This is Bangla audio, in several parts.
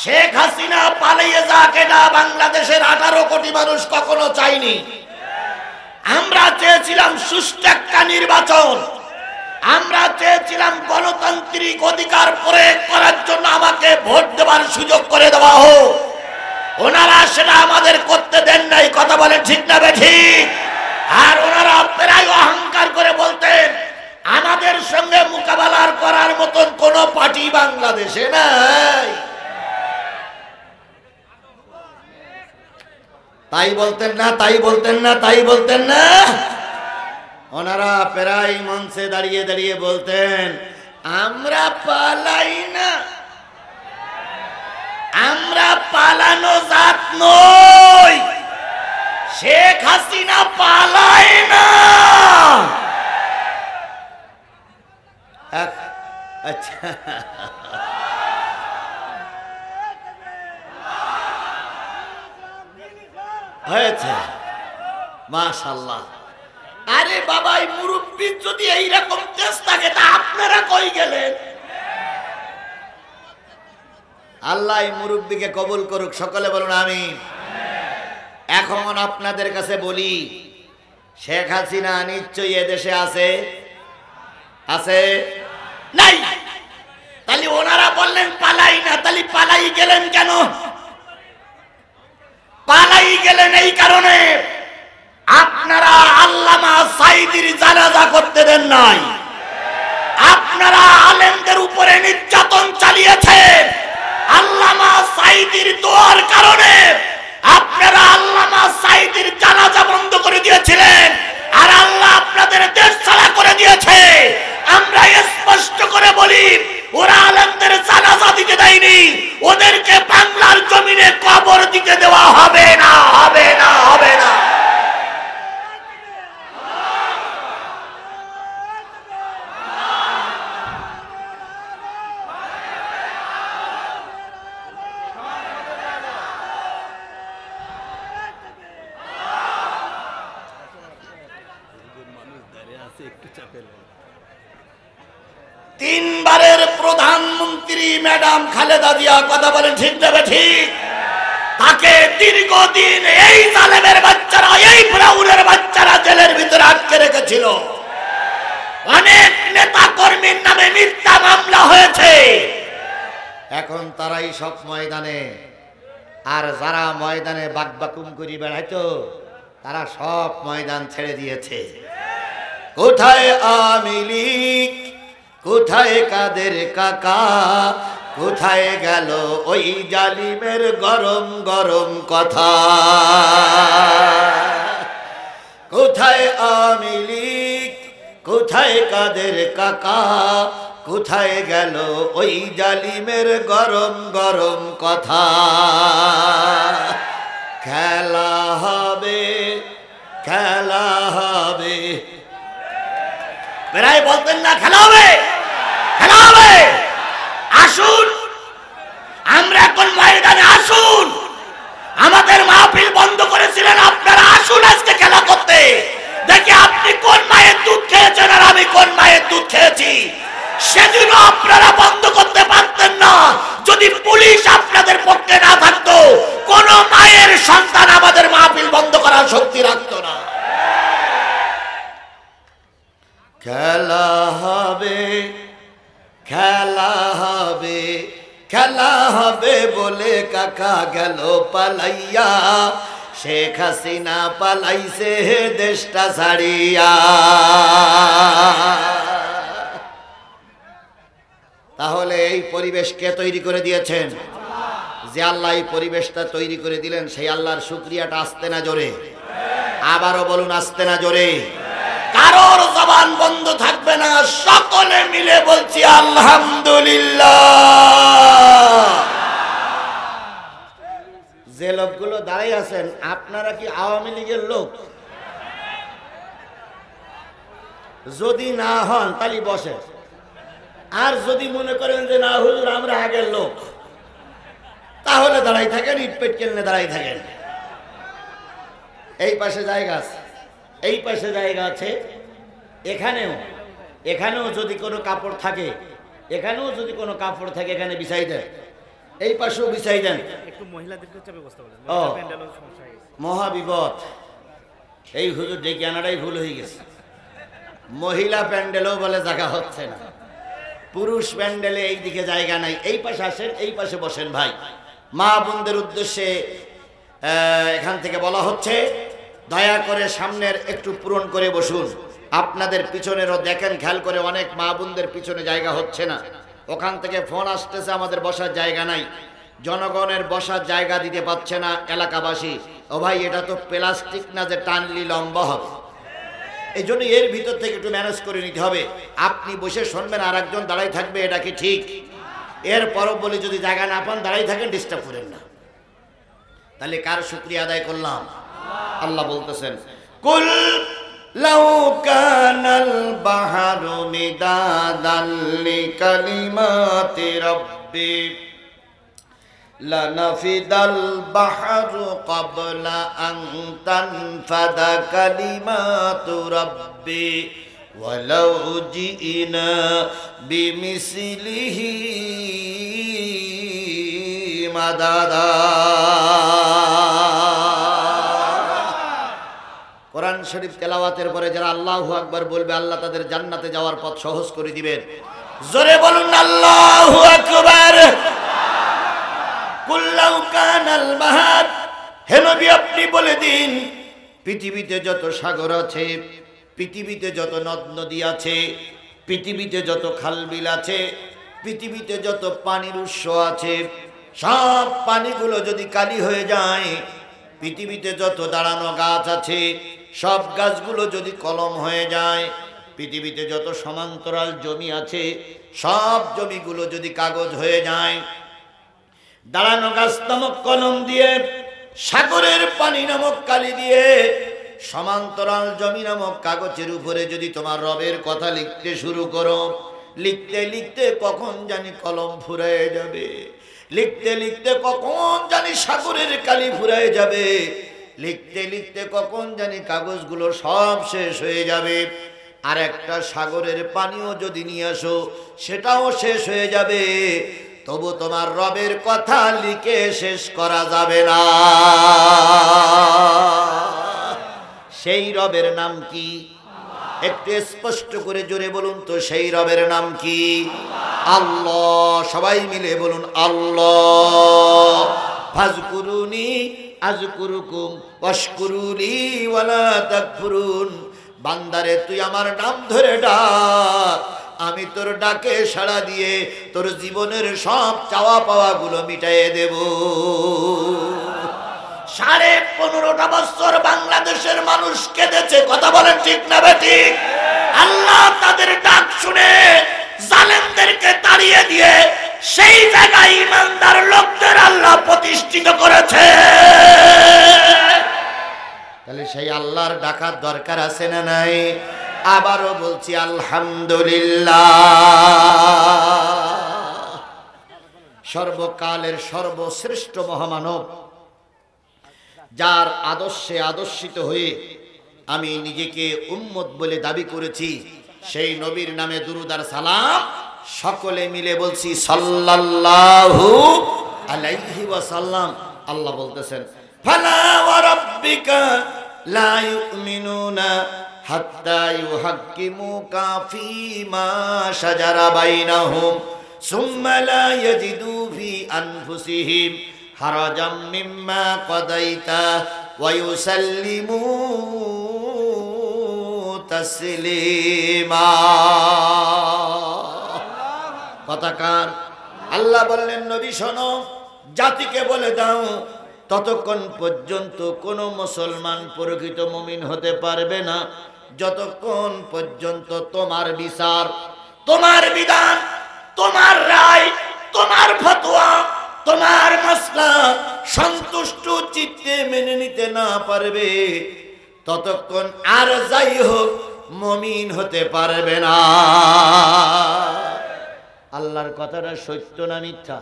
শেখ হাসিনা পালিয়ে যাক এটা বাংলাদেশের 18 কোটি মানুষ কখনো চায়নি। আমরা চেয়েছিলাম সুষ্ঠু একটা নির্বাচন, আমরা চেয়েছিলাম গণতান্ত্রিক অধিকার প্রয়োগ করার জন্য আমাকে ভোট দেওয়ার সুযোগ করে দেওয়া হোক। ওনারা সেটা আমাদের করতে দেন নাই। কথা বলেন ঠিক না বেঠিক? আর ওনারা প্রায় অহংকার করে বলতেন আমাদের সঙ্গে মোকাবেলা করার মতন কোন পার্টি বাংলাদেশে নাই। তাই বলতেন না, তাই বলতেন না, তাই বলতেন না। ওনারা প্রায় মঞ্চে দাঁড়িয়ে দাঁড়িয়ে বলতেন আমরা পালাই না, আমরা পালানো জাত নই, শেখ হাসিনা পালায় না। আচ্ছা হয়েছে, মাশাআল্লাহ। আরে বাবা, এই মুরব্বি যদি এইরকম তেজ থাকে তা আপনারা কই গেলেন? আল্লাহ এই মুরব্বিকে কবুল করুক, সকলে বলুন আমিন। এখন আপনাদের কাছে বলি, শেখ হাসিনা নিশ্চয়ই এদেশে আছে? আছে নাই? তাহলে ওনারা বললেন পালাই না, তাহলে পালাই গেলেন কেন? পালাই গেলেন এই কারণে আপনারা আল্লামা সাঈদীর জানাজা করতে দেন নাই, আপনারা আলেমদের উপরে নির্যাতন চালিয়েছেন। আল্লামা সাঈদীর দোয়ার কারণে আপনারা আল্লামা সাঈদীর জানাজা বন্ধ করে দিয়েছিলেন, আর আল্লাহ আপনাদের দেশ ছাড়া করে দিয়েছে। আমরা স্পষ্ট করে বলি, ওরা আলেমদের জানাজা দিতে দেয়নি, ওদেরকে বাংলার জমিনে কবর দিতে দেওয়া হবে না, হবে না, হবে না। তিনবারের প্রধানমন্ত্রী ম্যাডাম খালেদা জিয়া, কথা বলেন ঠিক না ঠিক? তাকে দীর্ঘদিন এই জালেমের বাচ্চারা, এই ফিরাউনের বাচ্চারা জেলের ভিতরে আটকে রেখেছিল। অনেক নেতা কর্মীর নামে মিথ্যা মামলা হয়েছে। এখন তারাই সব ময়দানে, আর যারা ময়দানে বাকবাকুম করি বেড়াইতো তারা সব ময়দান ছেড়ে দিয়েছে। কোথায় আওয়ামী লীগ, কোথায় কাদের কাকা, কোথায় গেল ওই জালিমের গরম গরম কথা? কোথায় আওয়ামী লীগ, কোথায় কাদের কাকা, কোথায় গেল ওই জালিমের গরম গরম কথা? খেলা হবে, খেলা হবে, বেড়াই বলতেন না খেলা হবে, খেলা হবে। আসুন আমরা এখন ময়দানে, আসুন। আমাদের মাহফিল বন্ধ করেছিলেন আপনারা, আসুন আজকে খেলা করতে। দেখি আপনি কোন মায়ের দুধ খেয়েছেন আর আমি কোন মায়ের দুধ খেয়েছি। সেদিনও আপনারা বন্ধ করতে পারতেন না যদি পুলিশ আপনাদের পক্ষে না থাকতো। কোন মায়ের সন্তান আমাদের মাহফিল বন্ধ করার শক্তি রাখতো না। খেলা হবে, খেলা হবে, খেলা হবে বলে কাকা গেল পালাইয়া, শেখ হাসিনা পালাইছে দেশটা ছাড়িয়া। তাহলে এই পরিবেশ কে তৈরি করে দিয়েছেন? যে আল্লাহ এই পরিবেশটা তৈরি করে দিলেন, সেই আল্লাহর শুকরিয়াটা আসতে না জোরে? আবারও বলুন আসতে না জোরে? কারোর জবান বন্ধ থাকবে না, সকলে মিলে বলছি আলহামদুলিল্লাহ। যে লোকগুলো দাঁড়াই আছেন, আপনারা কি আওয়ামী লীগের লোক? যদি না হন তাহলে বসে, আর যদি মনে করেন যে না হুজুর আমরা আগের লোক, তাহলে দাঁড়াই থাকেন, ইট পেট কেলনে দাঁড়াই থাকেন। এই পাশে জায়গা আছে, এই পাশে জায়গা আছে, এখানেও, এখানেও যদি কোনো কাপড় থাকে, এখানেও যদি কোনো কাপড় থাকে এখানে বিছাই দেয়। এই পাশেও বিছাই দেন। একটু মহিলাদেরকে ব্যবস্থা বলেন, ও প্যান্ডেলও সমস্যা হয়ে গেছে। মহাবিপদ, এই হুজুর ডেকে আনাটাই ভুল হয়ে গেছে। মহিলা প্যান্ডেলও বলে জায়গা হচ্ছে না, পুরুষ প্যান্ডেলে এই দিকে জায়গা নাই। এই পাশে আসেন, এই পাশে বসেন ভাই। মা বোনদের উদ্দেশ্যে এখান থেকে বলা হচ্ছে, দয়া করে সামনের একটু পূরণ করে বসুন। আপনাদের পিছনেরও দেখেন, খেয়াল করে, অনেক মা বোনদের পিছনে জায়গা হচ্ছে না। ওখান থেকে ফোন আসতেছে আমাদের বসার জায়গা নাই, জনগণের বসার জায়গা দিতে পারছে না এলাকাবাসী। ও ভাই, এটা তো প্লাস্টিক না যে টানলি লম্বা হবে, এই জন্য এর ভিতর থেকে একটু ম্যানেজ করে নিতে হবে। আপনি বসে শুনবেন আর একজন দাঁড়াই থাকবে, এটা কি ঠিক? এরপরও বলি যদি জায়গা না পান দাঁড়াই থাকেন, ডিস্টার্ব করেন না। তাহলে কার শুকরিয়া আদায় করলাম? আল্লাহ বলতেছেন, কুল লাউ কানাল বাহরু মিদাদাল লিকালিমাতি রাব্বি লানাফিদাল বাহরু ক্বাবলা আন তানফাদা কালিমাতু রাব্বি ওয়ালাউ জিনা বিমিসলিহি মাদাদা। কোরআন শরীফ তেলাওয়াতের পরে যারা আল্লাহু আকবার বলবে, আল্লাহ তাদের জান্নাতে যাওয়ার পথ সহজ করে দিবেন। জোরে বলুন আল্লাহু আকবার। কুল্লাউ কানাল বাহর, হে নবী আপনি বলে দিন, পৃথিবীতে যত সাগর আছে, পৃথিবীতে যত নদ নদী আছে, পৃথিবীতে যত খালবিল আছে, পৃথিবীতে যত পানির উৎস আছে, সব পানিগুলো যদি কালি হয়ে যায়, পৃথিবীতে যত দাঁড়ানো গাছ আছে, সব গাছগুলো যদি কলম হয়ে যায়, পৃথিবীতে যত সমান্তরাল জমি আছে, সব জমিগুলো যদি কাগজ হয়ে যায়, দাঁড়ানো গাছ নামক কলম দিয়ে, সাগরের পানি নামক কালি দিয়ে, সমান্তরাল জমি নামক কাগজের উপরে যদি তোমার রবের কথা লিখতে শুরু করো, লিখতে লিখতে কখন জানি কলম ফুরায় যাবে, লিখতে লিখতে কখন জানি সাগরের কালি ফুরায় যাবে, লিখতে লিখতে কখন জানি কাগজগুলো সব শেষ হয়ে যাবে। আর একটা সাগরের পানিও যদি নিয়ে আসো, সেটাও শেষ হয়ে যাবে, তবু তোমার রবের কথা লিখে শেষ করা যাবে না। সেই রবের নাম কি? একটু স্পষ্ট করে জোরে বলুন তো, সেই রবের নাম কি? আল্লাহ। সবাই মিলে বলুন আল্লাহ। ফাজকুরুনি আযকুরুকুম ওয়াশকুরুলি ওয়ালা তাকফুরুন। বান্দারে তুই আমার নাম ধরে ডাক, আমি তোর ডাকে সাড়া দিয়ে তোর জীবনের সব চাওয়া পাওয়া গুলো মিটাইয়ে দেব। 15.5 বছর বাংলাদেশের মানুষ কেঁদেছে, কথা বলেন ঠিক না বেঠিক? আল্লাহ তাদের ডাক শুনে জালেমদেরকে তাড়িয়ে দিয়ে সেই জায়গায় ইমানদার লোকদের আল্লাহ প্রতিষ্ঠিত করেছে। তাহলে সেই আল্লাহর ডাকার দরকার আছে না নাই? আবারও বলছি আলহামদুলিল্লাহ। সর্বকালের সর্বশ্রেষ্ঠ মহামানব, যার আদর্শে আদর্শিত হয়ে আমি নিজেকে উম্মত বলে দাবি করেছি, সেই নবীর নামে দুরূদ আর সালাম সকলে মিলে বলছি সাল্লাল্লাহু আলাইহি ওয়াসাল্লাম। আল্লাহ বলতেছেন, ফালা ওয়া রাব্বিকা লা ইউমিনুনা হাত্তা ইউহাক্কিমুকা ফীমা শাজারা বাইনাহুম সুম্মা লা ইয়াজিদু ফি আনফুসিহিম হারাজাম মিম্মা কাদাইতা ওয়া ইউসাল্লিমু তাসলিমা। কথাকার আল্লাহ বললেন, নবী শোনো, জাতিকে বলে দাও, ততক্ষণ পর্যন্ত কোন মুসলমান প্রকৃত মুমিন হতে পারবে না যতক্ষণ পর্যন্ত তোমার বিচার, তোমার বিধান, তোমার রায়, তোমার ফতোয়া, তোমার মাসলা সন্তুষ্ট চিত্তে মেনে নিতে না পারবে, ততক্ষণ আর যাই হোক মুমিন হতে পারবে না। আল্লাহর কথাটা সত্য না মিথ্যা?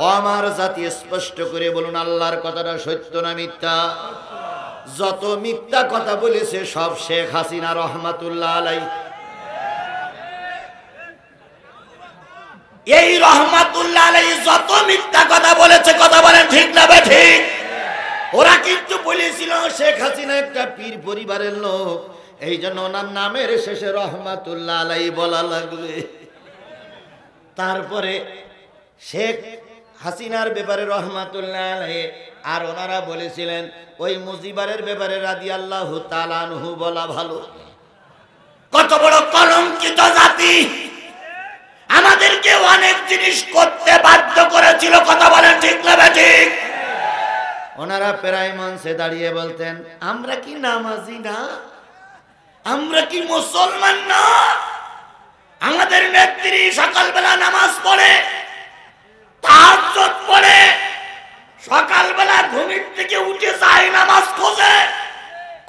ও আমার জাতি, স্পষ্ট করে বলুন, আল্লাহর কথাটা সত্য না মিথ্যা? যত মিথ্যা কথা বলেছে সব শেখ হাসিনা রহমাতুল্লাহ আলাইহি। এই রহমাতুল্লাহ রহমাতুল্লাহ আলাইহি যত মিথ্যা কথা বলেছে, কথা বলেন ঠিক না ঠিক? ওরা কিন্তু বলেছিল শেখ হাসিনা একটা পীর পরিবারের লোক, এই জন্য ওনার নামের শেষে রহমাতুল্লাহ আলাইহি বলা লাগবে। তারপরে শেখ হাসিনার ব্যাপারে রহমাতুল্লাহ আলাইহি আর ওনারা বলেছিলেন ওই মুজিবারের ব্যাপারে রাদিয়াল্লাহু তাআলা আনহু বলা ভালো। কত বড় কলঙ্কিত জাতি, আমাদেরকে অনেক জিনিস করতে বাধ্য করেছিল, কথা বলেন ঠিক না ঠিক? ওনারা প্রায় মঞ্চে দাঁড়িয়ে বলতেন আমরা কি নামাজি না, আমরা কি মুসলমান না? আমাদের নেত্রী সকালবেলা নামাজ পড়ে, তাহাজ্জুদ পড়ে, সকালবেলা ঘুমের থেকে উঠে যায় নামাজ খোঁজে,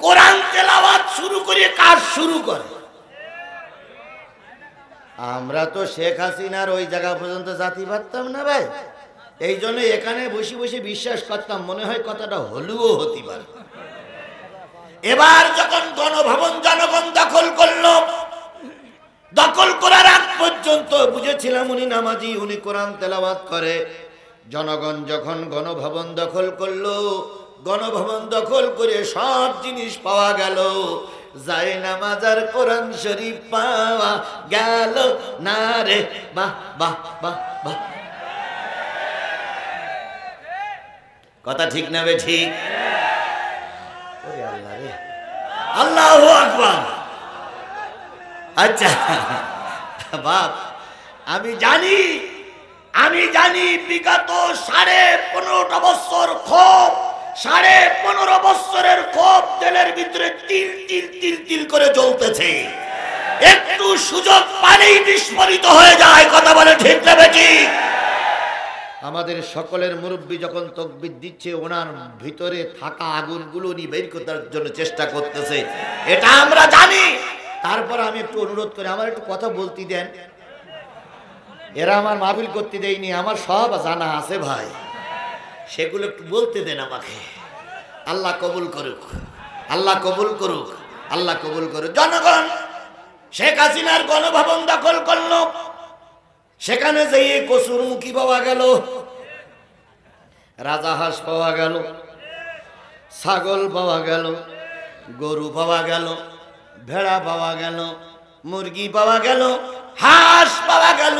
কোরআন তেলাওয়াত শুরু করে কাজ শুরু করে। আমরা তো শেখ হাসিনার ওই জায়গা পর্যন্ত জাতি পারতাম না ভাই, এই জন্য এখানে বসে বসে বিশ্বাস করতাম মনে হয় কথাটা হলেও হতে পারে। এবার যখন গণভবন জনগণ দখল করলো, দখল করার আগ পর্যন্ত বুঝেছিলাম উনি নামাজি, উনি কোরআন তেলাওয়াত করে। জনগণ যখন গণভবন দখল করলো, গণভবন দখল করে সব জিনিস পাওয়া গেল, যায় নামাজ আর কোরআন শরীফ পাওয়া গেল না রে। বাহ বাহ বাহ বাহ, কথা ঠিক না বে ঠিক? আল্লাহ রে, আল্লাহু আকবার। আচ্ছা বাপ, আমি জানি বিগত 15.5 বছর ক্ষোভ, 15.5 বছরের ক্ষোভ তেলের ভিতরে তিল তিল তিল তিল করে জ্বলতেছে, একটু সুযোগ পালেই বিস্ফোরিত হয়ে যায়, কথা বলে ঠিক না বেটি? আমাদের সকলের মুরব্বী যখন তাকবীর দিচ্ছে, ওনার ভিতরে থাকা আগুনগুলো উনি বের করার জন্য চেষ্টা করতেছে, এটা আমরা জানি। তারপর আমি একটু অনুরোধ করি, আমার একটু কথা বলতে দেন। এরা আমার মাহফিল করতে দেয়নি, আমার সব জানা আছে ভাই, সেগুলো একটু বলতে দেন আমাকে। আল্লাহ কবুল করুক, আল্লাহ কবুল করুক, আল্লাহ কবুল করুক। জনগণ শেখ হাসিনার গণভবন দখল করলো, সেখানে যেয়ে কচুরমুখী পাওয়া গেল, রাজাহাঁস পাওয়া গেল, ছাগল পাওয়া গেল, গরু পাওয়া গেল, ভেড়া পাওয়া গেল, মুরগি পাওয়া গেল, হাঁস পাওয়া গেল,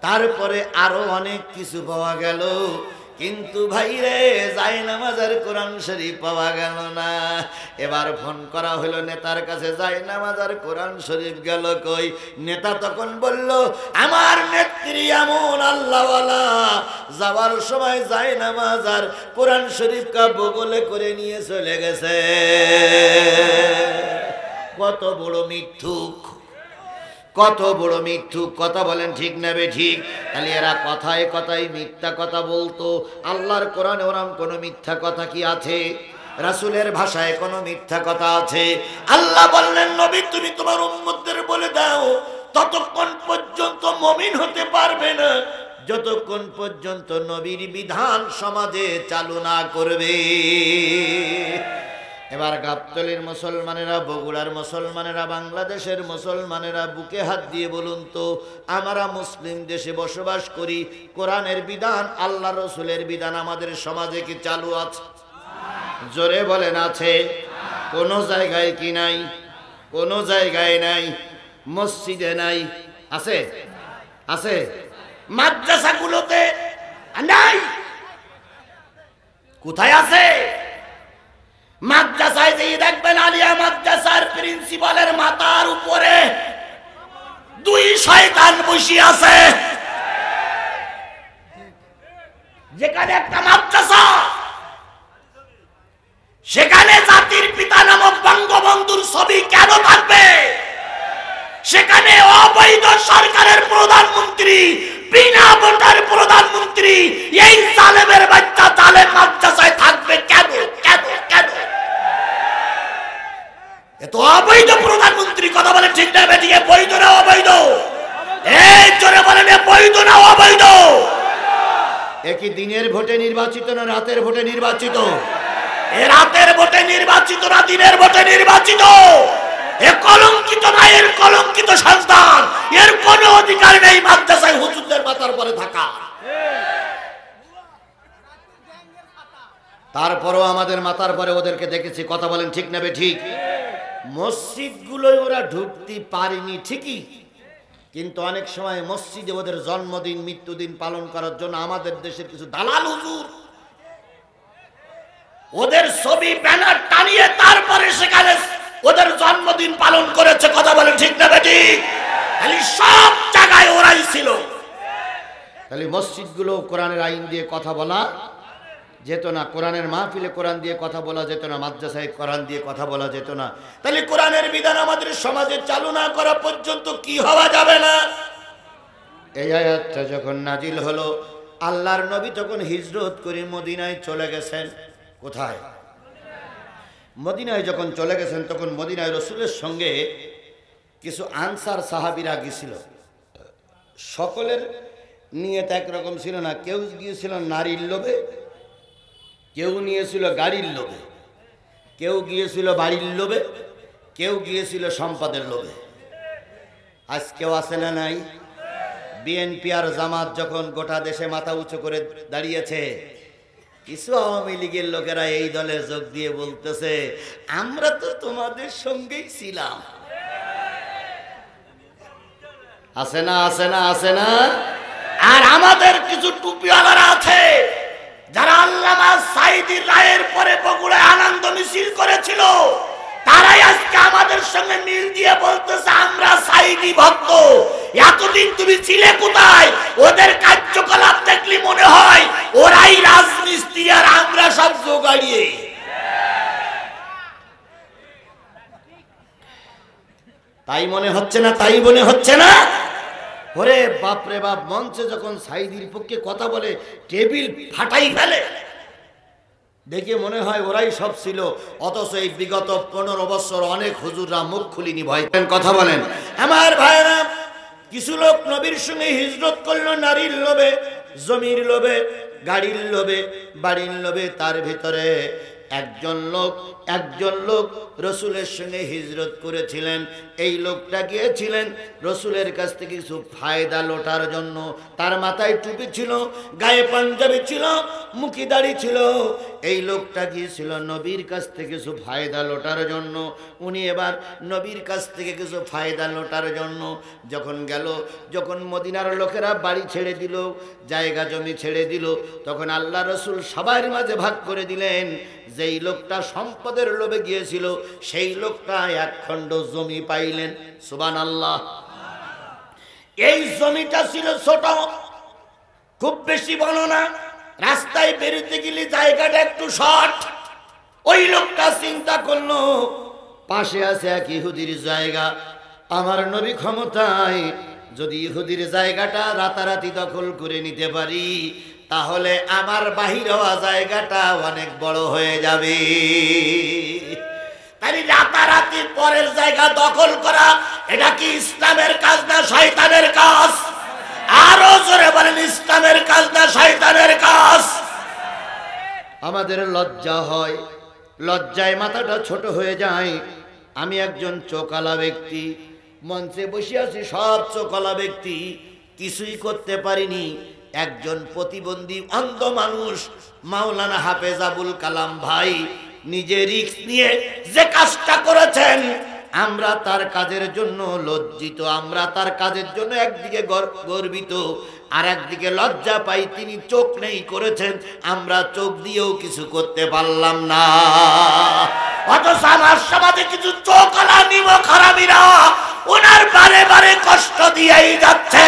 তারপরে আরো অনেক কিছু পাওয়া গেল। কিন্তু ভাইরে যায় নামাজ আর কোরআন শরীফ পাওয়া গেল না। এবার ফোন করা হলো নেতার কাছে, যায় নামাজ আর কোরআন শরীফ গেল কই? নেতা তখন বলল আমার নেত্রী এমন আল্লাহওয়ালা, যাওয়ার সময় যায় নামাজ আর কোরআন শরীফ কা বগলে করে নিয়ে চলে গেছে। কত বড় মিথ্যুক, কত বড় মিথ্যুক, কথা বলেন ঠিক না বে ঠিক? তাহলে এরা কথায় কথায় মিথ্যা কথা বলতো। আল্লাহর কোরআনে ওরকম কোনো মিথ্যা কথা কি আছে? রাসূলের ভাষায় কোনো মিথ্যা কথা আছে? আল্লাহ বললেন নবী তুমি তোমার উম্মতদের বলে দাও ততক্ষণ পর্যন্ত মুমিন হতে পারবে না যতক্ষণ পর্যন্ত নবীর বিধান সমাজে চালু না করবে। এবার গাবতলীর মুসলমানেরা, বগুড়ার মুসলমানেরা, বাংলাদেশের মুসলমানেরা বুকে হাত দিয়ে বলুন তো, আমরা মুসলিম দেশে বসবাস করি, কোরআনের বিধান আল্লাহ রসুলের বিধান আমাদের সমাজে কি চালু আছে? জোরে বলেন আছে? কোন জায়গায় কি নাই? কোন জায়গায় নাই। মসজিদে নাই, আছে? আছে? মাদ্রাসাগুলোতে নাই। কোথায় আছে? মাদ্রাসায় যেয়ে দেখবেন আলিয়া মাদ্রাসার প্রিন্সিপালের মাথার উপরে 2 শয়তান বসে আছে। যেখানে একটা মাদ্রাসা, সেখানে জাতির পিতা নামক বঙ্গবন্ধুর ছবি কেন থাকবে? সেখানে অবৈধ সরকারের প্রধানমন্ত্রী, বিনা ভোটার প্রধানমন্ত্রী, এই জালেমের বাচ্চা জালেম মাদ্রাসায় থাকবে কেন? কেন কেন? এত অবৈধ প্রধানমন্ত্রী, কথা বলে ঠিক না বেটিয়ে? বৈধ না অবৈধ? এই জোরে বলেন বৈধ না অবৈধ? একই দিনের ভোটে নির্বাচিত না রাতের ভোটে নির্বাচিত? এ রাতের ভোটে নির্বাচিত না দিনের ভোটে নির্বাচিত? এ কলঙ্কিত মায়ের কলঙ্কিত সন্তান, এর কোনো অধিকার নেই মাদ্রাসায় হুজুরদের মাথার পরে থাকা। তারপরও আমাদের মাথার পরে ওদেরকে দেখেছি, কথা বলেন ঠিক না ঠিক? মসজিদগুলোয় ওরা ঢুকতে পারেনি ঠিকই, কিন্তু অনেক সময় মসজিদে ওদের জন্মদিন মৃত্যুদিন পালন করার জন্য আমাদের দেশের কিছু দালাল হুজুর ওদের ছবি ব্যানার টানিয়ে তারপরে সেখানে ওদের জন্মদিন পালন করেছে, কথা বলেন ঠিক না ঠিক? খালি সব জায়গায় ওরাই ছিল। খালি মসজিদগুলো কোরআনের আইন দিয়ে কথা বলা যেত না, কোরআনের মাহফিলে কোরআন দিয়ে কথা বলা যেত না, মাদ্রাসায় কোরআন দিয়ে কথা বলা যেত না। তাহলে কোরআনের বিধান আমাদের সমাজে চালু না করা পর্যন্ত কি হওয়া যাবে না? এই আয়াতটা যখন নাজিল হলো, আল্লাহর নবী তখন হিজরত করে মদিনায় চলে গেছেন। কোথায়? মদিনায় যখন চলে গেছেন তখন মদিনায় রসুলের সঙ্গে কিছু আনসার সাহাবীরা গিয়েছিল। সকলের নিয়ত একরকম ছিল না, কেউ গিয়েছিল নারীর লোভে, কেউ নিয়েছিল গাড়ির লোভে, কেউ গিয়েছিল বাড়ির লোভে, কেউ গিয়েছিল সম্পদের লোভে। আজকেও আছে না নাই? বিএনপি আর জামাত যখন গোটা দেশে মাথা উঁচু করে দাঁড়িয়েছে, কিছু আওয়ামী লীগের লোকেরা এই দলে যোগ দিয়ে বলতেছে, আমরা তো তোমাদের সঙ্গেই ছিলাম। আছে না আছে না আছে না? আর আমাদের কিছু টুপিওয়ালারা আছে যারা আল্লামা সাঈদীর রায়ের পরে বগুড়ায় আনন্দ মিছিল করেছিল, তারাই আজকে আমাদের সঙ্গে মিল দিয়ে বলতেছে আমরা সাঈদী ভক্ত। এতদিন তুমি ছিলে কোথায়? ওদের কার্যকলাপ দেখলে মনে হয় ওরাই রাজমিস্ত্রি আর আমরা সব জোগাড়িয়ে। তাই মনে হচ্ছে না? তাই মনে হচ্ছে না? ওরে বাপরে বাপ, মঞ্চে যখন সাঈদীর পক্ষে কথা বলে টেবিল ফাটাই ফেলে, দেখে মনে হয় ওরাই সব ছিল। অথচ এই বিগত 15 বছর অনেক হুজুররা মুখ খুলিনি, ভয়। কথা বলেন আমার ভাইরা, কিছু লোক নবীর সঙ্গে হিজরত করলো নারীর লোভে, জমির লোভে, গাড়ির লোভে, বাড়ির লোভে। তার ভিতরে একজন লোক রসুলের সঙ্গে হিজরত করেছিলেন। এই লোকটা গিয়েছিলেন রসুলের কাছ থেকে কিছু ফায়দা লোটার জন্য। তার মাথায় টুপি ছিল, গায়ে পাঞ্জাবি ছিল, মুখি দাড়ি ছিল। এই লোকটা গিয়েছিল নবীর কাছ থেকে কিছু ফায়দা লোটার জন্য। উনি এবার নবীর কাছ থেকে কিছু ফায়দা লোটার জন্য যখন গেল, যখন মদিনার লোকেরা বাড়ি ছেড়ে দিল, জায়গা জমি ছেড়ে দিল, তখন আল্লাহ রসুল সবার মাঝে ভাগ করে দিলেন। যেই লোকটা সম্পদের লোভে গিয়েছিল সেই লোকটা 1 খণ্ড জমি পাইলেন। সুবহানাল্লাহ। এই জমিটা ছিল ছোট, খুব বেশি বড় না, রাস্তায় বেরোতে গেলে জায়গাটা একটু শর্ট। ওই লোকটা চিন্তা করলো, পাশে আছে এক ইহুদির জায়গা, আমার নবী ক্ষমতায়, যদি ইহুদির জায়গাটা রাতারাতি দখল করে নিতে পারি তাহলে আমার বাহির হওয়া জায়গাটা অনেক বড় হয়ে যাবে। তাই রাতারাতি পরের জায়গা দখল করা, এটা কি ইসলামের কাজ না শয়তানের কাজ? আরো জোরে বলেন, ইসলামের কাজ না শয়তানের কাজ? আমাদের লজ্জা হয়, লজ্জায় মাথাটা ছোট হয়ে যায়। আমি একজন চোকালা ব্যক্তি, মঞ্চে বসে আছি, সব চোকালা ব্যক্তি, কিছুই করতে পারিনি। একজন প্রতিবন্ধী অন্ধ মানুষ মাওলানা হাফেজ আবুল কালাম ভাই নিজে রিস্ক নিয়ে যে কাজটা করেছেন, আমরা তার কাজের জন্য লজ্জিত, আমরা তার কাজের জন্য একদিকে গর্বিত আর একদিকে লজ্জা পাই। তিনি চোখ নেই করেছেন, আমরা চোখ দিয়েও কিছু করতে পারলাম না। অথচ আমার সমাজে কিছু চোখলা নিমক হারামিরা ওনার বারে বারে কষ্ট দিয়েই যাচ্ছে।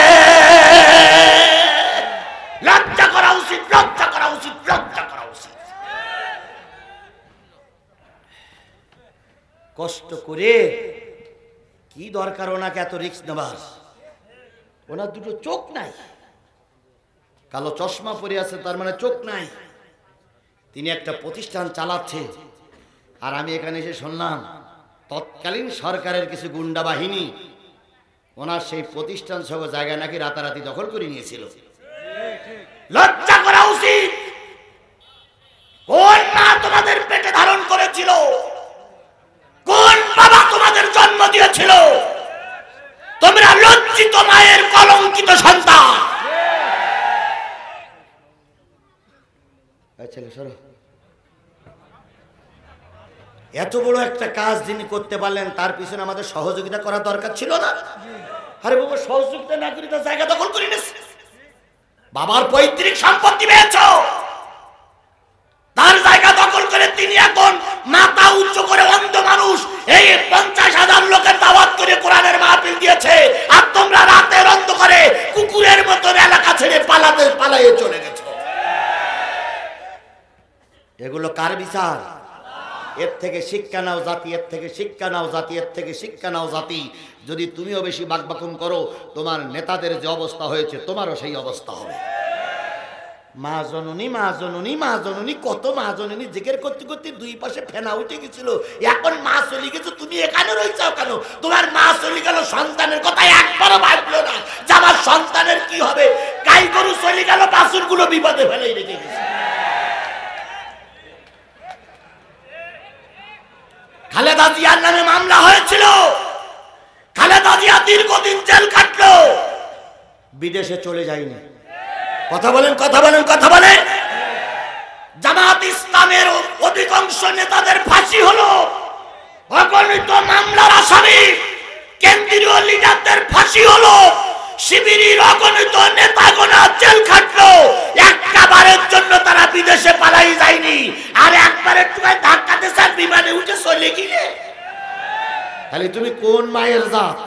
লজ্জা করা উচিত, লজ্জা করা উচিত, লজ্জা করা উচিত। কষ্ট করে কি দরকার ওনাকে এত রিস্ক নেবার? ওনার দুটো চোখ নাই, কালো চশমা পরে আছে, তার মানে চোখ নাই। তিনি একটা প্রতিষ্ঠান চালাচ্ছে, আর আমি এখানে এসে শুনলাম তৎকালীন সরকারের কিছু গুন্ডা বাহিনী ওনার সেই প্রতিষ্ঠান সহ জায়গা নাকি রাতারাতি দখল করে নিয়েছিল। লজ্জা করা উচিত। কোন মা তোমাদের পেটে ধারণ করেছিল? কোন বাবা তোমাদের জন্ম ছেলে সরো। এত বড় একটা কাজ যিনি করতে পারলেন তার পিছনে আমাদের সহযোগিতা করা দরকার ছিল না? আরে বাবা, সহযোগিতা না করি তার জায়গা দখল করে নিস। বাবার পৈতৃক সম্পত্তি পেয়েছ, তার জায়গা দখল করে তিনি এখন মাথা উচ্চ করে অন্ধ মানুষ এই 50,000 লোকের দাওয়াত করে কোরআনের মাহফিল দিয়েছে, আর তোমরা রাতের অন্ধকারে কুকুরের মতো এলাকা ছেড়ে পালায়ে চলে গেছো। এগুলো কার বিচার? এর থেকে শিক্ষা নাও জাতি, এর থেকে শিক্ষা নাও জাতি, এর থেকে শিক্ষা নাও জাতি। যদি তুমিও বেশি বাকবাকুম করো, তোমার নেতাদের যে অবস্থা হয়েছে তোমারও সেই অবস্থা হবে। মা জননী, মা জননী, মা জননী, কত মা জননী জিকির করতে করতে দুই পাশে ফেনা উঠে গেছিল। এখন মা চলে গেছে, তুমি এখানে রয়েছো কেন? তোমার মা চলে গেল, সন্তানের কথা একবারও ভাবলো না যে আমার সন্তানের কি হবে। গাই গরু চলে গেল, বাছুর গুলো বিপদে ফেলেই রেখে গেছে। খালেদা জিয়ার নামে মামলা হয়েছিল, খালেদা জিয়া দীর্ঘদিন জেল কাটলো, বিদেশে চলে যায়নি। কথা বলেন, কথা বলেন, কথা বলেন। জামাত ইসলামের অধিকাংশ নেতাদের ফাঁসি হলো, অগণিত মামলার আসামি কেন্দ্রীয় লিডারদের ফাঁসি হলো, শিবিরের অগণিত নেতাগণা জেল খাটলো। একবারের জন্য তারা বিদেশে পালাই যায়নি, আর একবারের তোমায় ধাক্কা দিয়েছে বিমানে উঠে চলে গিয়ে। তাহলে তুমি কোন মায়ের জাত?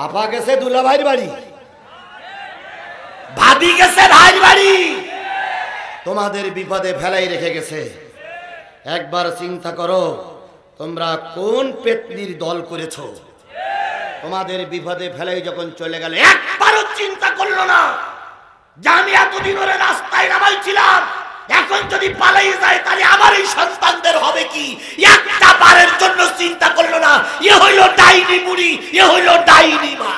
আপা গেছে দুলা ভাইয়ের বাড়ি, ভাবি গেছে ভাইয়ের বাড়ি, তোমাদের বিপদে ফেলাই রেখে গেছে। একবার চিন্তা করো, তোমরা কোন পেতনির দল করেছো? তোমাদের বিপদে ফেলাই যখন চলে গেল, একবারও চিন্তা করলো না যে আমি এতদিন ওরে রাস্তায় নামাইছিলাম, এখন যদি পালাই যায় তাহলে আমার এই সন্তানদের হবে কি? একটা বারের জন্য চিন্তা করলো না। এ হইল ডাইনি বুড়ি, এ হইল ডাইনি মা।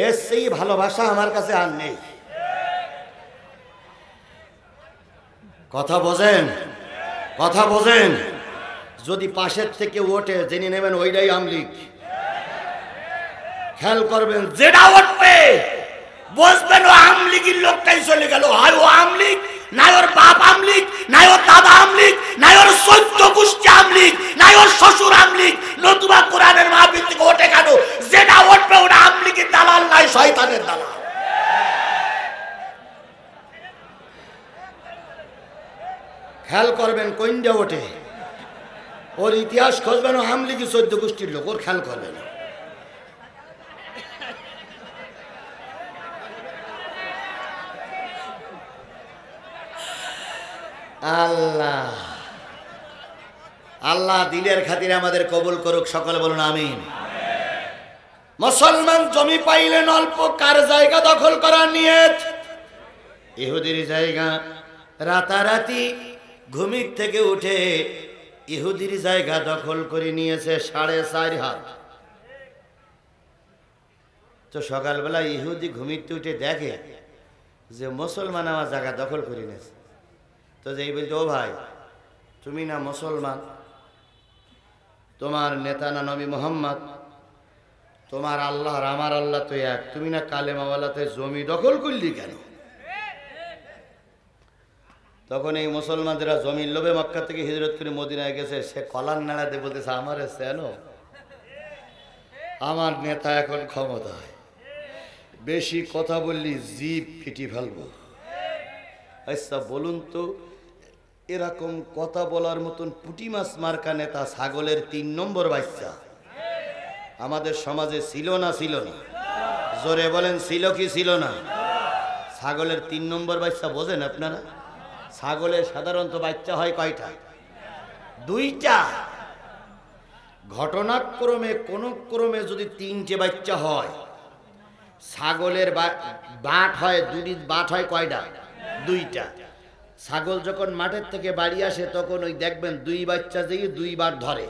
এর সেই ভালোবাসা আমার কাছে আর নেই। কথা বোঝেন, কথা বোঝেন। যদি পাশের থেকে ওঠে জেনে নেবেন ওইটাই আমলিগ। খেয়াল করবেন, যেটা উঠবে বুঝবেন ও আমলিগের লোকটাই চলে গেল। হয় ও আমলিগ, নাই ওর বাপ আমলিগ, নাই ওর দাদা আমলিগ, নাই ওর 14 গোষ্ঠী আমলিগ, নাই ওর শ্বশুর আমলিগ। নতুবা কোরআনের মাহফিল থেকে ওঠে কেন? যেটা উঠবে ওটা আমলিগের দালাল, নাই শয়তানের দালাল। খেয়াল করবেন কোনটা ওঠে, ওর ইতিহাস খুঁজবেন, ও আমলিগি 14 গোষ্ঠীর লোক, ওর খেয়াল করবেন। আল্লাহ আল্লাহ দিলের খাতিরে আমাদের কবুল করুক, সকলে বলুন আমিন। মুসলমান জমি পাইলেন অল্প, কার জায়গা দখল করার নিয়ত? ইহুদির জায়গা। রাতারাতি ঘুমির থেকে উঠে ইহুদির জায়গা দখল করে নিয়েছে 4.5 হাত। তো সকালবেলা ইহুদি ঘুমিতে উঠে দেখে যে মুসলমান আমার জায়গা দখল করে নিয়েছে। তো যেই বলছে, ও ভাই, তুমি না মুসলমান, তোমার নেতা না নবী মোহাম্মদ, তোমার আল্লাহ আর আমার আল্লাহ তো এক, তুমি না কালেমাওয়ালাতে জমি দখল করলি কেন? তখন এই মুসলমানরা জমির লোভে মক্কা থেকে হিজরত করে মদিনায় গেছে। সে কলার নাড়াতে বলতেছে, আমারে চেনো? আমার নেতা এখন ক্ষমতায়, বেশি কথা বললি জিভ ফিটি ফেলবো। আচ্ছা বলুন তো, এরকম কথা বলার মতন পুঁটি মাছ মার্কা নেতা ছাগলের 3 নম্বর বাচ্চা আমাদের সমাজে ছিল না? ছিল না? জোরে বলেন, ছিল কি ছিল না? ছাগলের 3 নম্বর বাচ্চা বোঝেন আপনারা? ছাগলের সাধারণত বাচ্চা হয় কয়টা? 2টা। ঘটনাক্রমে কোন ক্রমে যদি 3টে বাচ্চা হয়, ছাগলের বাট হয় 2টি। বাট হয় কয়টা? 2টা। ছাগল যখন মাঠের থেকে বাড়ি আসে তখন ওই দেখবেন 2 বাচ্চা দিয়ে 2 বার ধরে।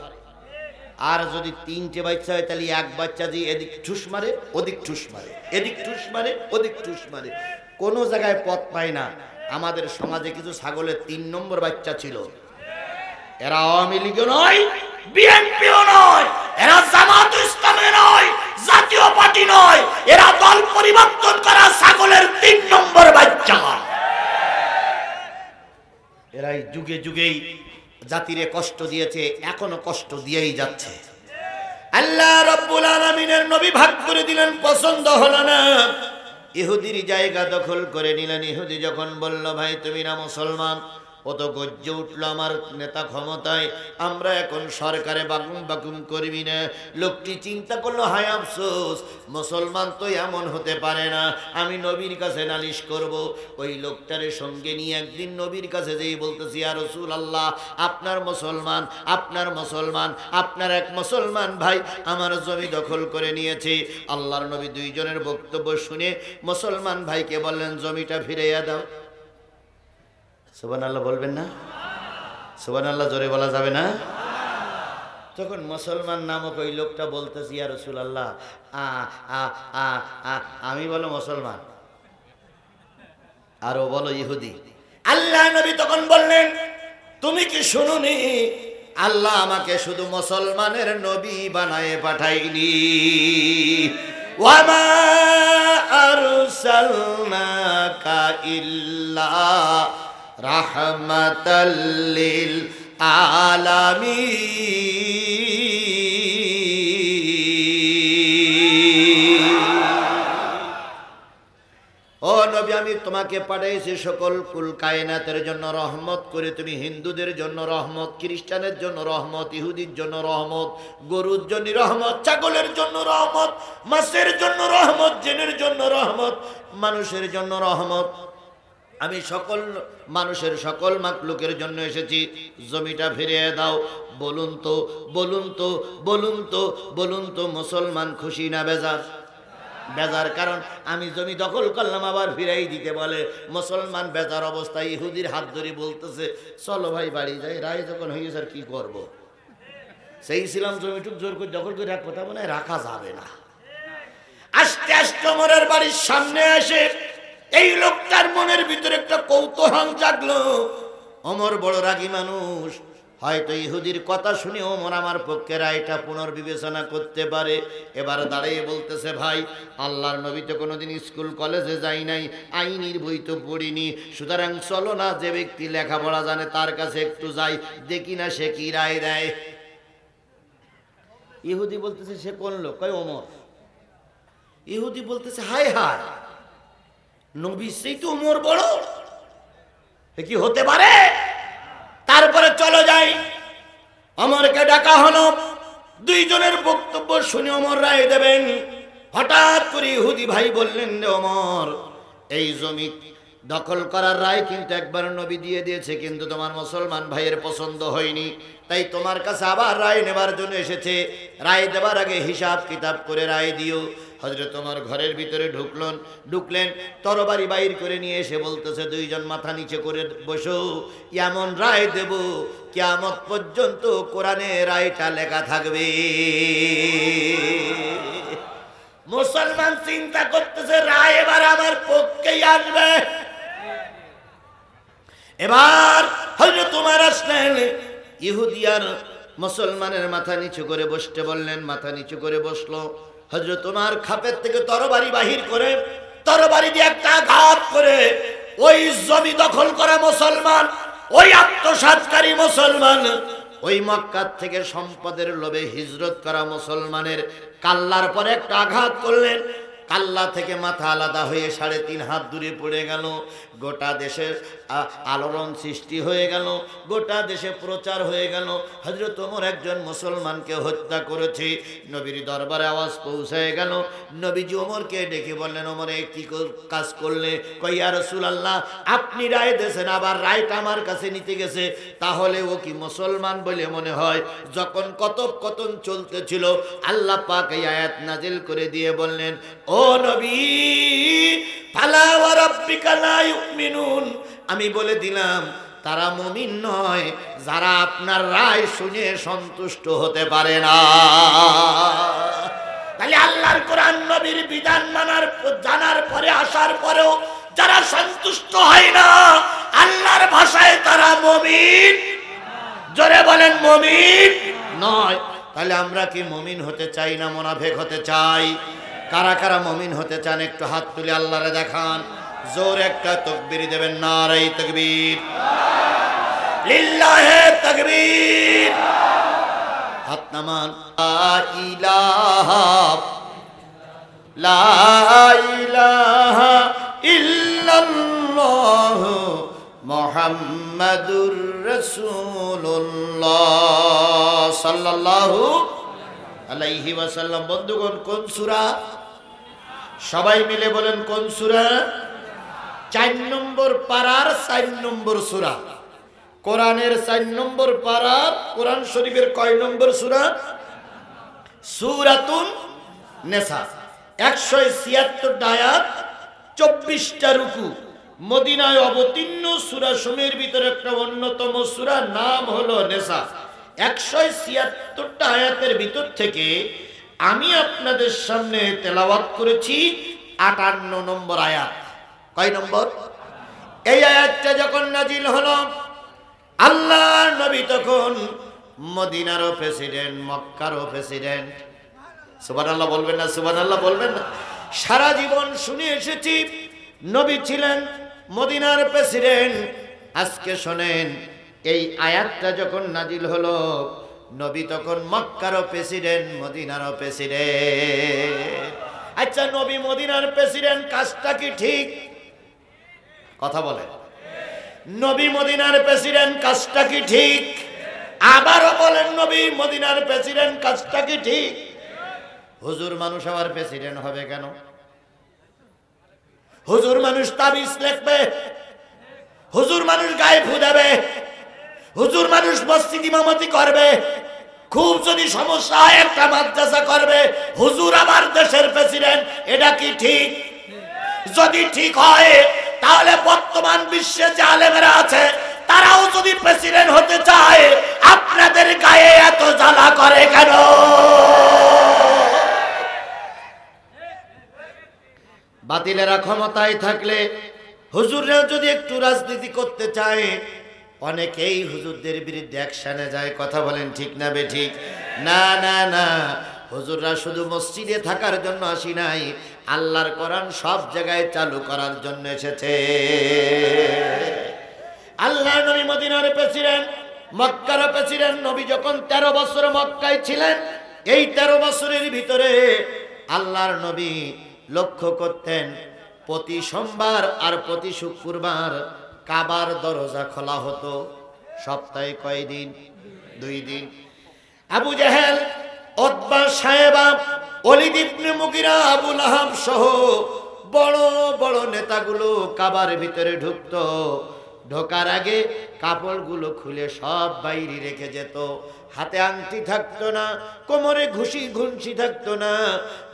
আর যদি 3টে বাচ্চা হয় তাহলে 1 বাচ্চা দিয়ে এদিক ঠুস মারে, ওদিক ঠুস মারে, এদিক ঠুস মারে, ওদিক ঠুস মারে, কোনো জায়গায় পথ পায় না। আমাদের সমাজে কিছু ছাগলের 3 নম্বর বাচ্চা ছিল। এরা আওয়ামী লীগও নয়, বিএনপিও নয়, এরা জামাত ইসলামে নয়, জাতীয় পার্টি যুগে যুগেই জাতিরে কষ্ট দিয়েছে, এখনো কষ্ট দিয়েই যাচ্ছে। আল্লাহ রাব্বুল আলামিনের নবী ভাগ করে দিলেন, পছন্দ হলো না, ইহুদির জায়গা দখল করে নিলেন। ইহুদি যখন বলল ভাই তুমি না মুসলমান, অত গর্জে উঠলো আমার নেতা ক্ষমতায়, আমরা এখন সরকারে বাগুম বাগুম করবি না। লোকটি চিন্তা করলো হায় আফসোস, মুসলমান তো এমন হতে পারে না, আমি নবীর কাছে নালিশ করব। ওই লোকটারে সঙ্গে নিয়ে একদিন নবীর কাছে যেই বলতেছি ইয়া রাসূলুল্লাহ, আপনার মুসলমান, আপনার মুসলমান, আপনার এক মুসলমান ভাই আমার জমি দখল করে নিয়েছে। আল্লাহর নবী দুইজনের বক্তব্য শুনে মুসলমান ভাইকে বললেন জমিটা ফিরাইয়া দাও। সুবহানাল্লাহ বলবেন না? সুবহানাল্লাহ জোরে বলা যাবে না? তখন মুসলমান নামক ওই লোকটা বলতেছি ইয়া রাসূলুল্লাহ, আমি বলো মুসলমান আর ও বলো ইহুদি। আল্লাহ নবী তখন বললেন তুমি কি শুনুনি, আল্লাহ আমাকে শুধু মুসলমানের নবী বানায়ে পাঠাইনি, ওয়ামা আরসালনাকা ইল্লা রাহমাতাল লিল আলামিন। ও নবী আমি তোমাকে পাঠাইছি সকল কুল কায়নাতের জন্য রহমত করে। তুমি হিন্দুদের জন্য রহমত, খ্রিস্টানের জন্য রহমত, ইহুদির জন্য রহমত, গরুর জন্য রহমত, ছাগলের জন্য রহমত, মাছের জন্য রহমত, জিনের জন্য রহমত, মানুষের জন্য রহমত। আমি সকল মানুষের সকল মাখলুকের জন্য এসেছি, জমিটা ফিরিয়ে দাও। বলুন তো বলুন তো বলুন তো বলুন তো মুসলমান খুশি না বেজার? বেজার, কারণ আমি জমি দখল করলাম আবার ফিরাই দিতে বলে। মুসলমান বেজার অবস্থায় ইহুদির হাত ধরে বলতেছে চলো ভাই বাড়ি যাই, রায় যখন হয়ে গেছে আর কি করবো, সেই ছিলাম জমিটুক জোর করে দখল করে রাখবো, তা মনে হয় রাখা যাবে না। আস্তে আস্তে ওমরের বাড়ির সামনে আসে এই লোকটার মনের ভিতরে একটা কৌতূহল জাগলো। ওমর বড় রাগী মানুষ, হয়তো ইহুদির কথা শুনে ওমর আমার পক্ষে রায়টা পুনর্বিবেচনা করতে পারে। এবার দাঁড়িয়ে বলতেছে ভাই আল্লাহর নবী তো কোনোদিন স্কুল কলেজে যাই নাই, আইনের বই তো পড়িনি, সুতরাং চলো না যে ব্যক্তি লেখাপড়া জানে তার কাছে একটু যাই, দেখি না সে কি রায় দেয়। ইহুদি বলতেছে সে কোন লোক? কয় ওমর। ইহুদি বলতেছে হায় হায়, নবী সেই তো ওমর বড়, এ কি হতে পারে? তারপরে চলো যাই। ওমরকে ডাকা হলো, দুইজনের বক্তব্য শুনে ওমর রায় দেবেন। হঠাৎ করে ইহুদি ভাই বললেন রে ওমর, এই জমি দখল করার রায় কিন্তু একবার নবী দিয়ে দিয়েছে, কিন্তু তোমার মুসলমান ভাইয়ের পছন্দ হয়নি, তাই তোমার কাছে আবার রায় নেবার জন্য এসেছে। রায় দেবার আগে হিসাব কিতাব করে রায় দিও। হযরত ওমর ঘরের ভিতরে ঢুকলেন, তরবারি বাইর করে নিয়ে এসে বলতেছে দুইজন মাথা নিচে করে বসো, এমন রায় দেব কিয়ামত পর্যন্ত কোরআনে রায়টা লেখা থাকবে। মুসলমান চিন্তা করতেছে রায় এবার আমার পক্ষেই আসবে। এবার হযরত ওমর আসলেন, ইহুদি আর মুসলমানের মাথা নিচু করে বসতে বললেন, মাথা নিচু করে বসলো। হযরত ওমর খাপের থেকে তরবারি বাহির করে তরবারি দিয়ে একটা আঘাত করে ওই জমি দখল করা মুসলমান, ওই আত্মসাৎকারী মুসলমান, ওই মক্কা থেকে সম্পদের লোভে হিজরত করা মুসলমানের কাল্লার পরে একটা আঘাত করলেন। কাল্লা থেকে মাথা আলাদা হয়ে 3.5 হাত দূরে পড়ে গেল। গোটা দেশের আলোড়ন সৃষ্টি হয়ে গেল, গোটা দেশে প্রচার হয়ে গেল হযরত ওমর একজন মুসলমানকে হত্যা করেছে। নবীর দরবারে আওয়াজ পৌঁছে গেল। নবীজি ওমরকে ডেকে বললেন ওমর কি কাজ করলে? কই ইয়া রাসূলুল্লাহ আপনি রায় দিয়েছেন, আবার রায়টা আমার কাছে নিতে গেছে, তাহলে ও কি মুসলমান বলে মনে হয়? যখন কথোপকথন চলতেছিল আল্লাহ পাক এই আয়াত নাজিল করে দিয়ে বললেন ও নবী ফালা ওয়া রাব্বিকা লা ইউমিনুন, আমি বলে দিলাম তারা মুমিন নয় যারা আপনার রায় শুনে সন্তুষ্ট হতে পারে না। তাহলে আল্লাহর কোরআন নবীর বিধান জানার পরে আসার পরেও যারা সন্তুষ্ট হয় না আল্লাহর ভাষায় তারা মুমিন। জোরে বলেন মুমিন নয়। তাহলে আমরা কি মুমিন হতে চাই না মুনাফিক হতে চাই? কারা কারা মুমিন হতে চান একটু হাত তুলে আল্লাহরে দেখান। জোর একটা তাকবীর দেবেন, নারে তাকবীর। লিল্লাহে তাকবীর। হাত নামান। লা ইলাহা লা ইলাহা ইল্লাল্লাহ মুহাম্মাদুর রাসূলুল্লাহ সাল্লাল্লাহু আলাইহি ওয়াসাল্লাম। বন্ধুগণ, কোন সূরা? সবাই মিলে বলেন কোন সূরা? 4 নম্বর পারার 4 নম্বর সূরা। কোরআনের 4 নম্বর পারার কোরআন শরীফের কয় নম্বর সূরা? সূরাতুন নিসা। 176 আয়াত, 24টা রুকু। মদিনায় অবতীর্ণ সূরা সমূহের ভিতরে একটা অন্যতম সূরা, নাম হলো নিসা। 176টা আয়াতের ভিতর থেকে আমি আপনাদের সামনে তেলাওয়াত করেছি 58 নম্বর আয়াত। কয় নম্বর? এই আয়াতটা যখন নাজিল হলো, আল্লাহর নবী তখন মদিনারও প্রেসিডেন্ট, মক্কারও প্রেসিডেন্ট। সুবহানাল্লাহ বলবেন না? সুবহানাল্লাহ বলবেন না? সারা জীবন শুনে এসেছি নবী ছিলেন মদিনার প্রেসিডেন্ট। আজকে শোনেন, এই আয়াতটা যখন নাজিল হলো, নবী তখন মক্কারও প্রেসিডেন্ট, মদিনারও প্রেসিডেন্ট। আচ্ছা, নবী মদিনার প্রেসিডেন্ট, কাজটা কি ঠিক? কথা বলেন। নবী মদিনার প্রেসিডেন্ট, কাজটা কি ঠিক? আবারও বলেন, নবী মদিনার প্রেসিডেন্ট, কাজটা কি ঠিক? হুজুর মানুষ আবার প্রেসিডেন্ট হবে কেন? হুজুর মানুষ তাবিজ লিখবে, হুজুর মানুষ গায়ে ফু দেবে, হুজুর মানুষ মসজিদ ইমামতি করবে, খুব যদি সমস্যা হয় একটা মাদ্রাসা করবে, হুজুর আবার দেশের প্রেসিডেন্ট। এটা কি ঠিক? যদি ঠিক হয়, তাহলে বর্তমান বিশ্বে যে আলেমেরা আছে তারাও যদি প্রেসিডেন্ট হতে চায়, আপনাদের গায়ে এত জ্বালা করে কেন? বাতিলেরা ক্ষমতায় থাকলে হুজুররা যদি একটু রাজনীতি করতে চায়, অনেকেই হুজুরদের বিরুদ্ধে অ্যাকশনে যায়। কথা বলেন ঠিক না বেঠিক? না না না, হুজুররা শুধু মসজিদে থাকার জন্য আসি নাই, আল্লাহর কোরআন সব জায়গায় চালু করার জন্য এসেছে। আল্লাহর নবী মদিনার প্রেসিডেন্ট, মক্কার প্রেসিডেন্ট। নবী যখন 13 বছর মক্কায় ছিলেন, এই 13 বছরের ভিতরে আল্লাহর নবী লক্ষ্য করতেন, প্রতি সোমবার আর প্রতি শুক্রবার কাবার দরজা খোলা হতো। সপ্তাহে কয় দিন? 2 দিন। আবু জেহেল, উতবা, সায়েবা, ওলীদ ইবনে মুগিরা, আবু লাহাব সহ বড় বড় নেতাগুলো কাবার ভিতরে ঢুকতো। ঢোকার আগে কাপড়গুলো খুলে সব বাইরে রেখে যেত। হাতে আংটি থাকতো না, কোমরে ঘুষি থাকতো না,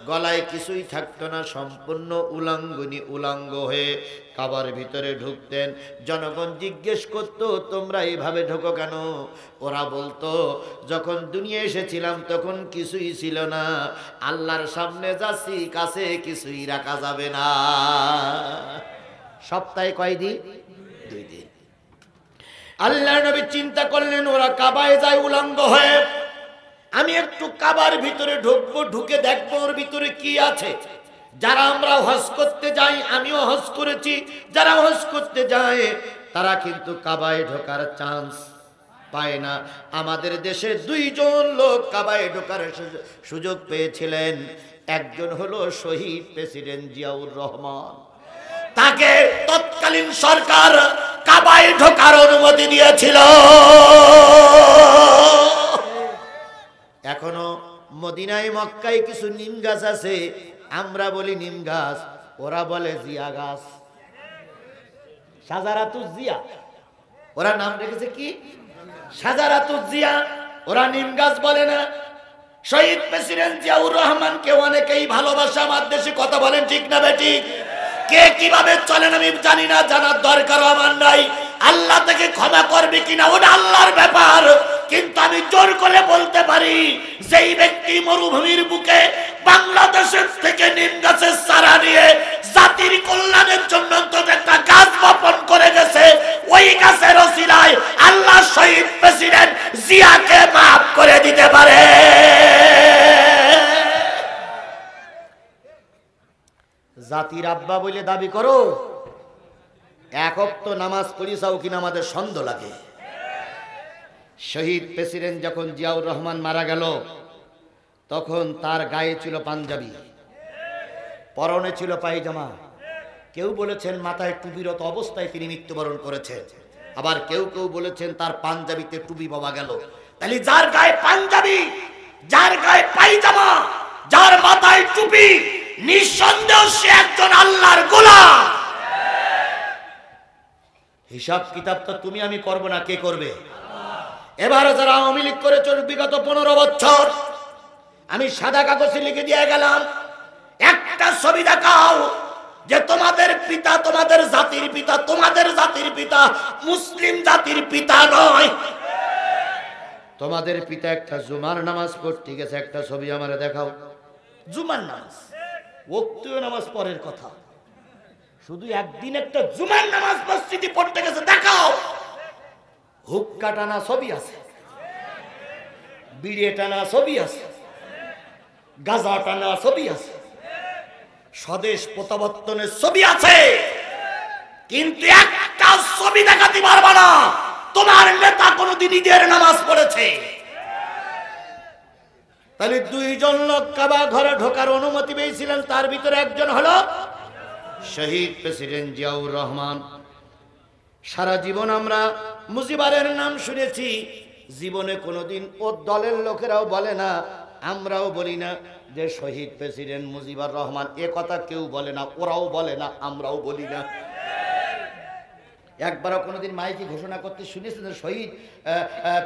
গলায় কিছুই থাকতো না, সম্পূর্ণ উলাঙ্গনি উলাঙ্গ হয়ে কাবার ভিতরে ঢুকতেন। জনগণ জিজ্ঞেস করতো, তোমরা এইভাবে ঢোকো কেন? ওরা বলতো, যখন দুনিয়া এসেছিলাম তখন কিছুই ছিল না, আল্লাহর সামনে যাচ্ছি, কাছে কিছুই রাখা যাবে না। সপ্তাহে কয় দিন? 2 দিন। আল্লাহর নবী চিন্তা করলেন, ওরা কাবায় যায় উলঙ্গ হয়ে, আমি একটু কাবার ভিতরে ঢুকবো, ঢুকে দেখবো ওর ভিতরে কি আছে। যারা আমরা হজ করতে যাই, আমিও হজ করেছি, যারা হজ করতে যায় তারা কিন্তু কাবায় ঢোকার চান্স পায় না। আমাদের দেশে 2 জন লোক কাবায় ঢোকার সুযোগ পেয়েছিলেন। একজন হলো শহীদ প্রেসিডেন্ট জিয়াউর রহমান, তাকে তৎকালীন সরকার কাবায় ঢোকার অনুমতি দিয়েছিল। এখনো মদিনায় মক্কায় কিছু নিম গাছ আছে, আমরা বলি নিম গাছ, ওরা বলে জিয়া গাছ, শাজারাতুজ জিয়া। ওরা নাম রেখেছে কি? শাজারাতুজ জিয়া। ওরা নিম গাছ বলে না। শহীদ প্রেসিডেন্ট জিয়াউর রহমানকে অনেকেই ভালোবাসে আমার দেশে। কথা বলেন ঠিক না বেঠিক? কে কিভাবে চলেন আমি জানি না, জানার দরকারও আমার নাই। আল্লাহ তাকে ক্ষমা করবে কিনা ওটা আল্লাহর ব্যাপার। কিন্তু আমি জোর করে বলতে পারি, যেই ব্যক্তি মরুভূমির বুকে বাংলাদেশের থেকে নিম গাছের চারা নিয়ে জাতির কল্যাণের জন্য অন্তত একটা গাছ বপন করে গেছে, ওই গাছের ওসিলায় আল্লাহ শহীদ প্রেসিডেন্ট জিয়াকে মাফ করে দিতে পারে। জাতির আব্বা বলে দাবি করো, এক ওয়াক্ত নামাজ পড়ি চাও কিনা আমাদের সন্দেহ লাগে। শহীদ প্রেসিডেন্ট যখন জিয়াউর রহমান মারা গেল তখন তার গায়ে ছিল পাঞ্জাবি, পরনে ছিল পায়জামা। কেউ বলেছেন মাথায় টুপিরত অবস্থায় তিনি মৃত্যুবরণ করেছেন, আবার কেউ কেউ বলেছেন তার পাঞ্জাবিতে টুপি পাওয়া গেল। তাহলে যার গায়ে পাঞ্জাবি, যার গায়ে পায়জামা, যার মাথায় টুপি, নিঃসন্দেহ সে একজন আল্লাহর গোলাম। হিসাব কিতাব তো তুমি আমি করব না, কে করবে? এবারে যারা আওয়ামী লীগ করেছে বিগত 15 বছর, আমি সাদা কাগজে লিখে দিয়ে গেলাম, একটা ছবি দেখাও যে তোমাদের পিতা, তোমাদের জাতির পিতা, তোমাদের জাতির পিতা মুসলিম জাতির পিতা নয়। তোমাদের পিতা একটা জুমার নামাজ পড়তে গেছে, একটা ছবি আমারে দেখাও। জুমার নামাজ, ওয়াক্তীয় নামাজ পরের কথা, শুধু একদিন একটা জুমার নামাজ মসজিদে পড়তে গেছে, দেখাও। হুক্কা টানা ছবি আছে, বিড়ি টানা ছবি আছে, গাঁজা টানা ছবি আছে, স্বদেশ প্রত্যাবর্তনের ছবি আছে, কিন্তু একটা ছবি দেখাতে পারবা না তোমার নেতা কোনদিন ঈদের নামাজ পড়েছে। তাহলে 2 জন লোক কাবা ঘরে ঢোকার অনুমতি পেয়েছিলেন, তার ভিতরে একজন হলো শহীদ প্রেসিডেন্ট জিয়াউর রহমান। সারা জীবন আমরা মুজিবারের নাম শুনেছি, জীবনে কোনোদিন ও দলের লোকেরাও বলে না, আমরাও বলি না যে শহীদ প্রেসিডেন্ট মুজিবুর রহমান, এ কথা কেউ বলে না, ওরাও বলে না, আমরাও বলি না। একবারও কোনোদিন মাইকে ঘোষণা করতে শুনেছেন শহীদ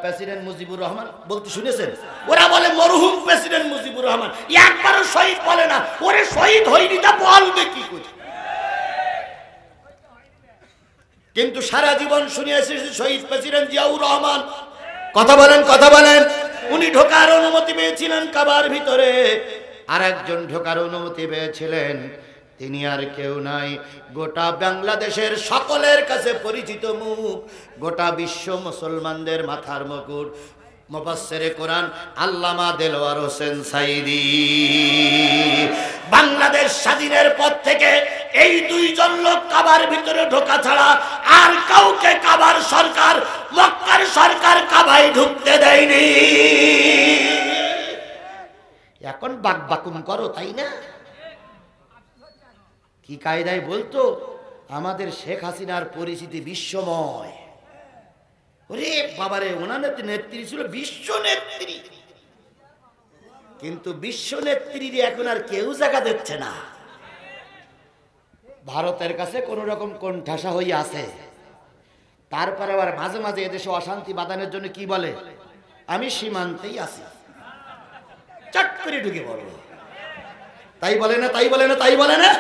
প্রেসিডেন্ট মুজিবুর রহমান বলতে শুনেছেন? ওরা বলে মরহুম প্রেসিডেন্ট মুজিবুর রহমান, একবারও শহীদ বলে না। ওরে শহীদ হয়নি তা বলবে কি করে? কিন্তু সারা জীবন শুনে এসেছি শহীদ প্রেসিডেন্ট জিয়াউর রহমান। কথা বলেন, কথা বলেন। উনি ঢোকার অনুমতি পেয়েছিলেন কাবার ভিতরে, আর একজন ঢোকার অনুমতি পেয়েছিলেন, তিনি আর কেউ নাই, গোটা বাংলাদেশের সকলের কাছে পরিচিত মুখ, গোটা বিশ্ব মুসলমানদের মাথার মুকুট, মুফাসসিরে কোরআন আল্লামা দেলওয়ার হোসেন সাইদি। বাংলাদেশ স্বাধীনের পর থেকে এই 2 জন লোক কাবার ভিতরে ঢোকা ছাড়া আর কাউকে কাবার সরকার, মক্কার সরকার কাবায় ঢুকতে দেয়নি। এখন বাকবাকুম করো, তাই না? কি কায়দায় বলতো আমাদের শেখ হাসিনার পরিচিতি বিশ্বময়। ওরে বাবারে, ওনার নেত্রী ছিল বিশ্ব নেত্রী, কিন্তু বিশ্ব নেত্রীর এখন আর কেউ জায়গা দিচ্ছে না। ভারতের কাছে কোন রকম কোণঠাসা হয়ে আছে। তারপরে আবার মাঝে মাঝে এদেশে অশান্তি বাঁধানোর জন্য কি বলে, আমি সীমান্তেই আছি, চট করে ঢুকে পড়বো। তাই বলে না, তাই বলে না, তাই বলে না।